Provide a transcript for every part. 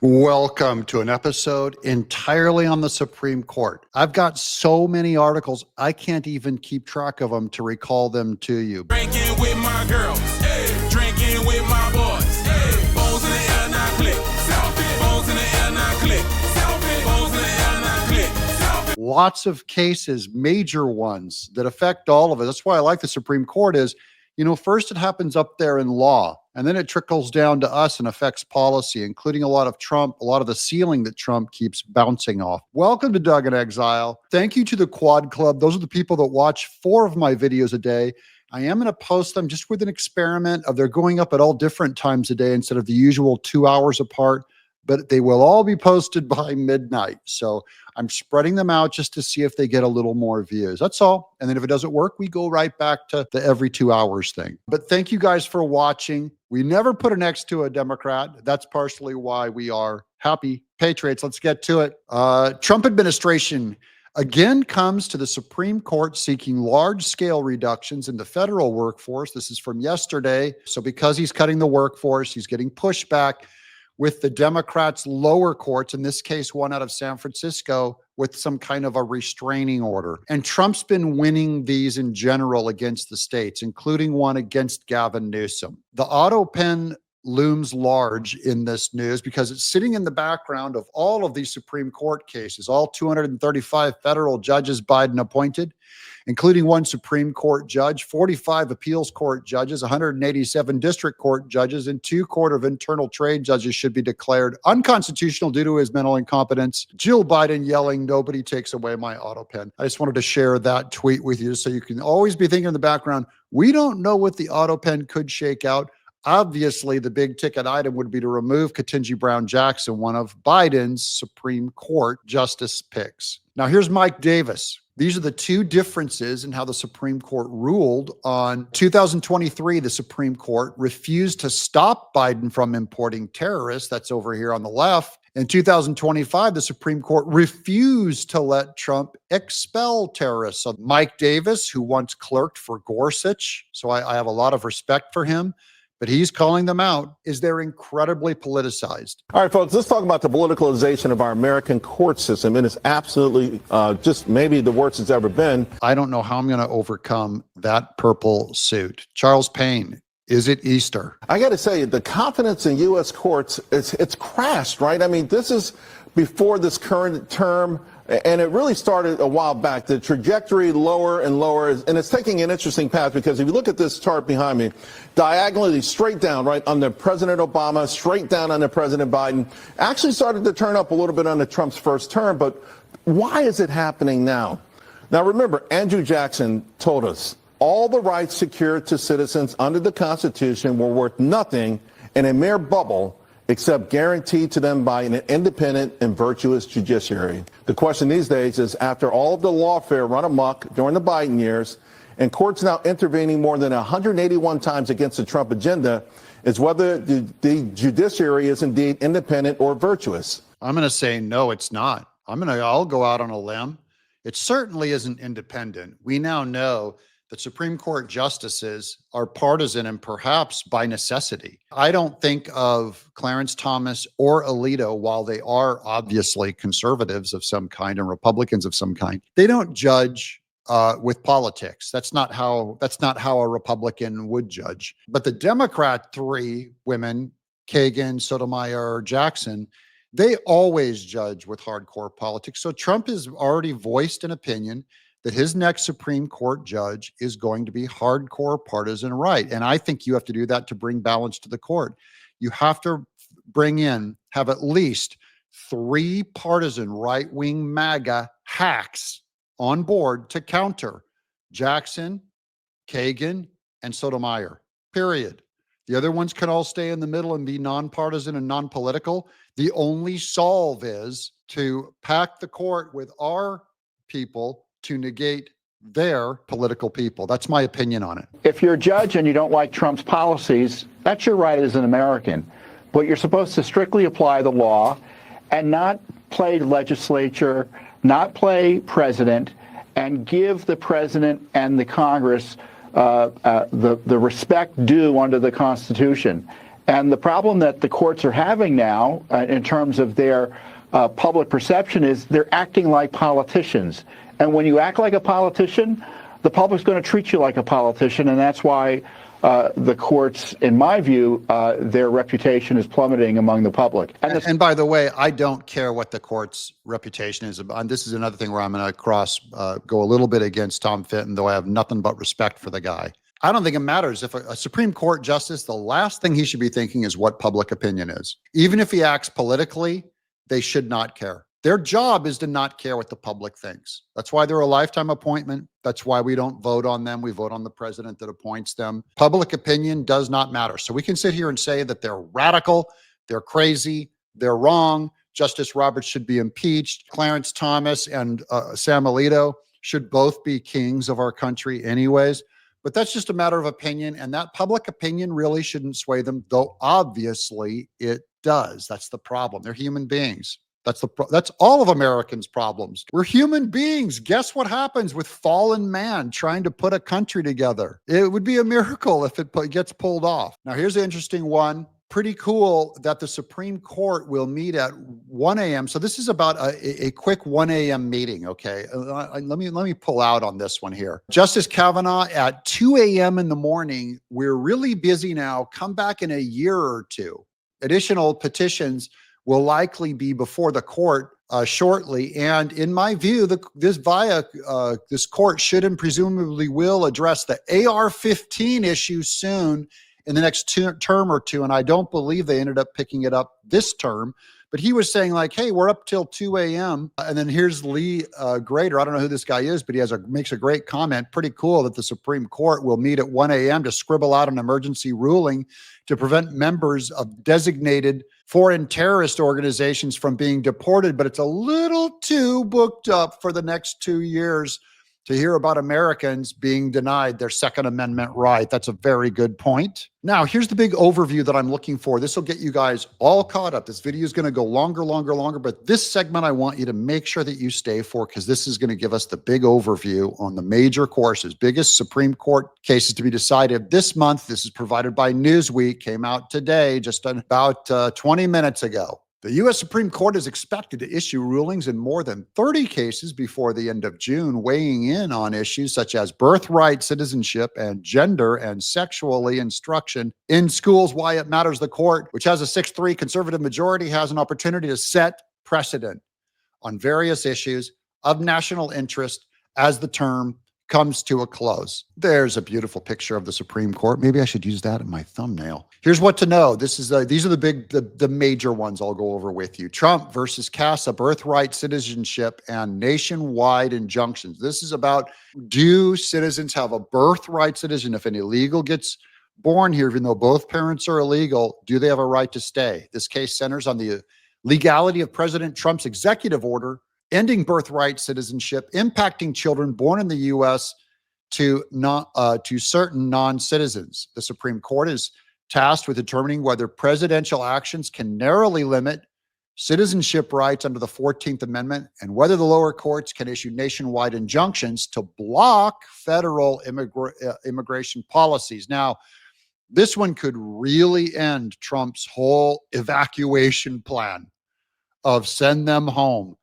Welcome to an episode entirely on the Supreme Court. I've got so many articles, I can't even keep track of them to recall them to you. Drinking with my girls, hey. Drinking with my boys, hey. Bones in the air, now click. Selfie. Bones in the air, now click. Selfie. Bones in the air, now click. Selfie. Lots of cases, major ones that affect all of us. That's why I like the Supreme Court is, first it happens up there in law, and then it trickles down to us and affects policy, including a lot of Trump, a lot of the ceiling that Trump keeps bouncing off. Welcome to Doug in Exile. Thank you to the Quad Club. Those are the people that watch 4 of my videos a day. I am going to post them just with an experiment of they're going up at all different times a day instead of the usual 2 hours apart, but they will all be posted by midnight. So I'm spreading them out just to see if they get a little more views. That's all. And then if it doesn't work, we go right back to the every 2 hours thing. But thank you guys for watching. We never put an X to a Democrat. That's partially why we are happy patriots. Let's get to it. Trump administration again comes to the Supreme Court seeking large-scale reductions in the federal workforce. This is from yesterday. So because he's cutting the workforce, he's getting pushback with the Democrats' lower courts, in this case, one out of San Francisco, with some kind of a restraining order. And Trump's been winning these in general against the states, including one against Gavin Newsom. The auto pen looms large in this news because it's sitting in the background of all of these Supreme Court cases, all 235 federal judges Biden appointed, including one Supreme Court judge, 45 appeals court judges, 187 district court judges, and 2 Court of Internal Trade judges should be declared unconstitutional due to his mental incompetence. Jill Biden yelling, "Nobody takes away my auto pen." I just wanted to share that tweet with you so you can always be thinking in the background, we don't know what the auto pen could shake out. Obviously, the big ticket item would be to remove Ketanji Brown Jackson, one of Biden's Supreme Court justice picks. Now, here's Mike Davis. These are the 2 differences in how the Supreme Court ruled on 2023. The Supreme Court refused to stop Biden from importing terrorists. That's over here on the left. In 2025, the Supreme Court refused to let Trump expel terrorists. So Mike Davis, who once clerked for Gorsuch, so I have a lot of respect for him, but he's calling them out, is they're incredibly politicized. All right, folks, let's talk about the politicalization of our American court system. It is absolutely just maybe the worst it's ever been. I don't know how I'm going to overcome that purple suit. Charles Payne, is it Easter? I got to say, the confidence in U.S. courts, it's crashed, right? I mean, this is before this current term, and it really started a while back. The trajectory lower and lower, and it's taking an interesting path because if you look at this chart behind me, diagonally straight down, right, under President Obama, straight down under President Biden, actually started to turn up a little bit under Trump's first term. But why is it happening now? Now, remember, Andrew Jackson told us all the rights secured to citizens under the Constitution were worth nothing in a mere bubble except guaranteed to them by an independent and virtuous judiciary. The question these days is, after all of the lawfare run amok during the Biden years, and courts now intervening more than 181 times against the Trump agenda, is whether the judiciary is indeed independent or virtuous. I'm going to say no, it's not. I'll go out on a limb. It certainly isn't independent. We now know that Supreme Court justices are partisan and perhaps by necessity. I don't think of Clarence Thomas or Alito, while they are obviously conservatives of some kind and Republicans of some kind, they don't judge with politics. That's not how a Republican would judge. But the Democrat 3 women, Kagan, Sotomayor, Jackson, they always judge with hardcore politics. So Trump has already voiced an opinion that his next Supreme Court judge is going to be hardcore partisan right. And I think you have to do that to bring balance to the court. You have to have at least 3 partisan right-wing MAGA hacks on board to counter Jackson, Kagan, and Sotomayor, period. The other ones can all stay in the middle and be nonpartisan and non-political. The only solve is to pack the court with our people to negate their political people. That's my opinion on it. If you're a judge and you don't like Trump's policies, that's your right as an American. But you're supposed to strictly apply the law and not play legislature, not play president, and give the president and the Congress the respect due under the Constitution. And the problem that the courts are having now in terms of their public perception is they're acting like politicians. And when you act like a politician, the public's going to treat you like a politician, and that's why the courts, in my view, their reputation is plummeting among the public. And by the way, I don't care what the court's reputation is. And this is another thing where I'm going to go a little bit against Tom Fitton, though I have nothing but respect for the guy. I don't think it matters. If a Supreme Court justice, the last thing he should be thinking is what public opinion is. Even if he acts politically, they should not care. Their job is to not care what the public thinks. That's why they're a lifetime appointment. That's why we don't vote on them. We vote on the president that appoints them. Public opinion does not matter. So we can sit here and say that they're radical, they're crazy, they're wrong. Justice Roberts should be impeached. Clarence Thomas and Sam Alito should both be kings of our country anyways. But that's just a matter of opinion, and that public opinion really shouldn't sway them, though obviously it does. That's the problem. They're human beings. That's all of Americans' problems. We're human beings. Guess what happens with fallen man trying to put a country together? It would be a miracle if it gets pulled off. Now, here's an interesting one. Pretty cool that the Supreme Court will meet at 1 a.m. So this is about a quick 1 a.m. meeting, okay? Let me pull out on this one here. Justice Kavanaugh at 2 a.m. in the morning. We're really busy now. Come back in a year or two. Additional petitions will likely be before the court shortly. And in my view, this court should and presumably will address the AR-15 issue soon in the next term or two. And I don't believe they ended up picking it up this term. But he was saying like, hey, we're up till 2 a.m. And then here's Lee Grater. I don't know who this guy is, but he makes a great comment. Pretty cool that the Supreme Court will meet at 1 a.m. to scribble out an emergency ruling to prevent members of designated foreign terrorist organizations from being deported. But it's a little too booked up for the next 2 years to hear about Americans being denied their Second Amendment right. That's a very good point. Now, here's the big overview that I'm looking for. This will get you guys all caught up. This video is going to go longer, but this segment I want you to make sure that you stay for, because this is going to give us the big overview on the major courses, biggest Supreme Court cases to be decided this month. This is provided by Newsweek, came out today, just about 20 minutes ago. The U.S. Supreme Court is expected to issue rulings in more than 30 cases before the end of June, weighing in on issues such as birthright, citizenship, and gender and sexually instruction in schools. Why it matters. The court, which has a 6-3 conservative majority, has an opportunity to set precedent on various issues of national interest as the term comes to a close. There's a beautiful picture of the Supreme Court. Maybe I should use that in my thumbnail. Here's what to know. These are the major ones I'll go over with you. Trump versus CASA, birthright, citizenship, and nationwide injunctions. This is about, do citizens have a birthright citizen? If an illegal gets born here, even though both parents are illegal, do they have a right to stay? This case centers on the legality of President Trump's executive order ending birthright citizenship, impacting children born in the U.S. to certain non-citizens. The Supreme Court is tasked with determining whether presidential actions can narrowly limit citizenship rights under the 14th Amendment and whether the lower courts can issue nationwide injunctions to block federal immigration policies. Now, this one could really end Trump's whole evacuation plan of send them home.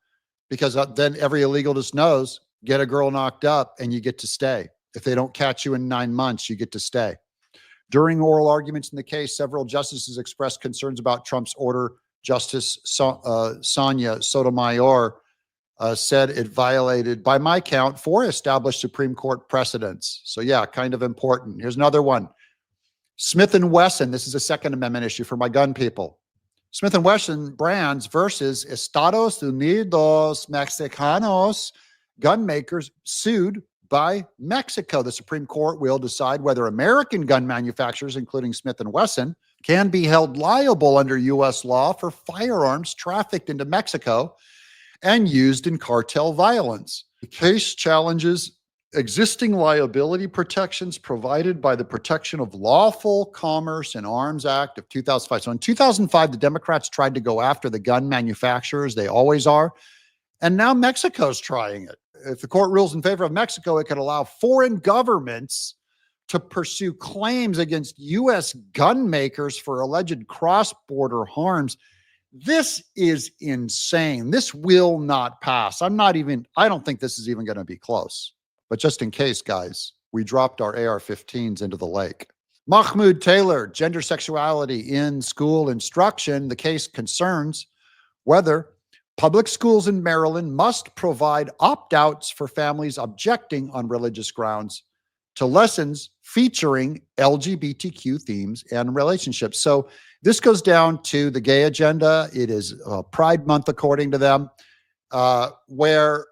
Because then every illegal just knows, get a girl knocked up and you get to stay. If they don't catch you in 9 months, you get to stay. During oral arguments in the case, several justices expressed concerns about Trump's order. Justice Sonia Sotomayor said it violated, by my count, 4 established Supreme Court precedents. So yeah, kind of important. Here's another one. Smith & Wesson, this is a Second Amendment issue for my gun people. Smith & Wesson brands versus Estados Unidos Mexicanos, gun makers sued by Mexico. The Supreme Court will decide whether American gun manufacturers, including Smith & Wesson, can be held liable under U.S. law for firearms trafficked into Mexico and used in cartel violence. The case challenges existing liability protections provided by the Protection of Lawful Commerce in Arms Act of 2005. So in 2005, the Democrats tried to go after the gun manufacturers. They always are. And now Mexico's trying it. If the court rules in favor of Mexico, it could allow foreign governments to pursue claims against U.S. gun makers for alleged cross-border harms. This is insane. This will not pass. I don't think this is even going to be close. But just in case, guys, we dropped our AR-15s into the lake. Mahmoud Taylor, gender sexuality in school instruction. The case concerns whether public schools in Maryland must provide opt-outs for families objecting on religious grounds to lessons featuring LGBTQ themes and relationships. So this goes down to the gay agenda. It is Pride Month, according to them, where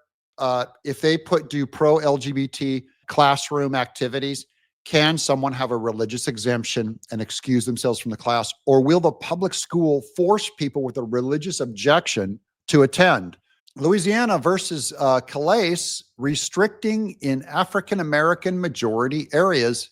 if they do pro-LGBT classroom activities, can someone have a religious exemption and excuse themselves from the class? Or will the public school force people with a religious objection to attend? Louisiana versus Calais, restricting in African-American majority areas.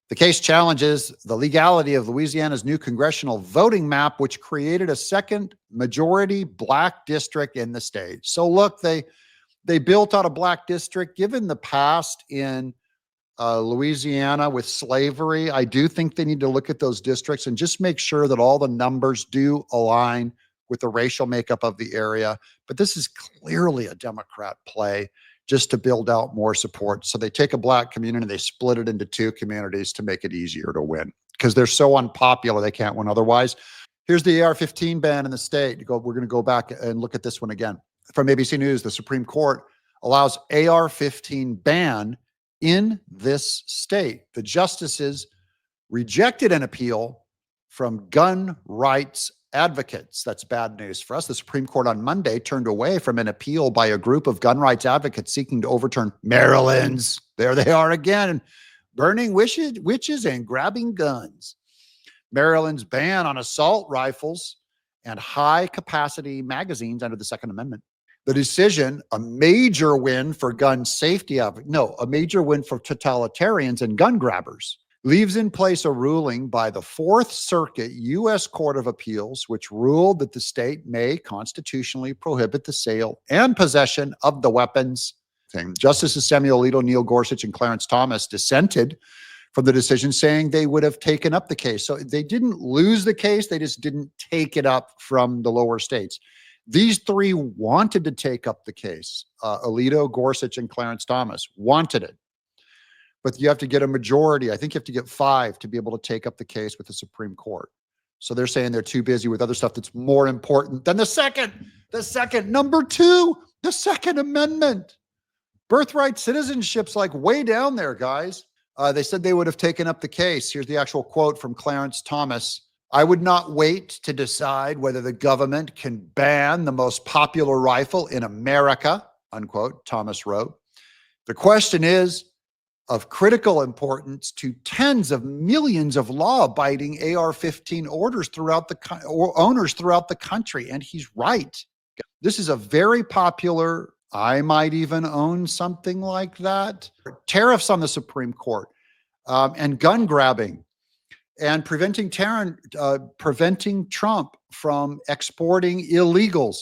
The case challenges the legality of Louisiana's new congressional voting map, which created a second majority black district in the state. So look, they built out a black district. Given the past in Louisiana with slavery, I do think they need to look at those districts and just make sure that all the numbers do align with the racial makeup of the area. But this is clearly a Democrat play just to build out more support. So they take a black community, they split it into two communities to make it easier to win because they're so unpopular they can't win otherwise. Here's the AR-15 ban in the state. We're going to go back and look at this one again. From ABC News, the Supreme Court allows AR-15 ban in this state. The justices rejected an appeal from gun rights advocates. That's bad news for us. The Supreme Court on Monday turned away from an appeal by a group of gun rights advocates seeking to overturn Maryland's, there they are again, burning witches and grabbing guns. Maryland's ban on assault rifles and high-capacity magazines under the Second Amendment. The decision, a major win for gun safety, a major win for totalitarians and gun grabbers, leaves in place a ruling by the Fourth Circuit U.S. Court of Appeals, which ruled that the state may constitutionally prohibit the sale and possession of the weapons. Justices Samuel Alito, Neil Gorsuch, and Clarence Thomas dissented from the decision, saying they would have taken up the case. So they didn't lose the case, they just didn't take it up from the lower states. These three wanted to take up the case. Alito, Gorsuch, and Clarence Thomas wanted it. But you have to get a majority. I think you have to get 5 to be able to take up the case with the Supreme Court. So they're saying they're too busy with other stuff that's more important than the second, number 2, the Second Amendment. Birthright citizenship's like way down there, guys. They said they would have taken up the case. Here's the actual quote from Clarence Thomas. I would not wait to decide whether the government can ban the most popular rifle in America, unquote, Thomas wrote. The question is of critical importance to tens of millions of law-abiding AR-15 owners throughout the country. And he's right. This is a very popular, I might even own something like that. Tariffs on the Supreme Court and gun grabbing. And preventing Trump from exporting illegals.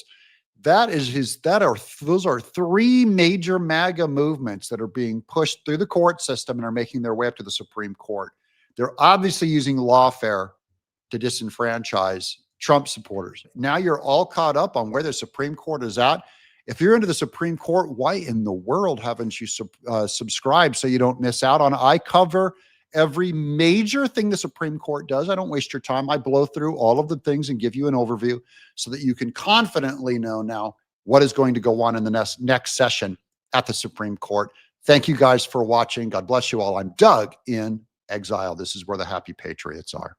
Those are 3 major MAGA movements that are being pushed through the court system and are making their way up to the Supreme Court. They're obviously using lawfare to disenfranchise Trump supporters. Now you're all caught up on where the Supreme Court is at. If you're into the Supreme Court, why in the world haven't you subscribed so you don't miss out on it? I cover every major thing the Supreme Court does. I don't waste your time. I blow through all of the things and give you an overview so that you can confidently know now what is going to go on in the next session at the Supreme Court. Thank you guys for watching. God bless you all. I'm Doug in Exile. This is where the happy patriots are.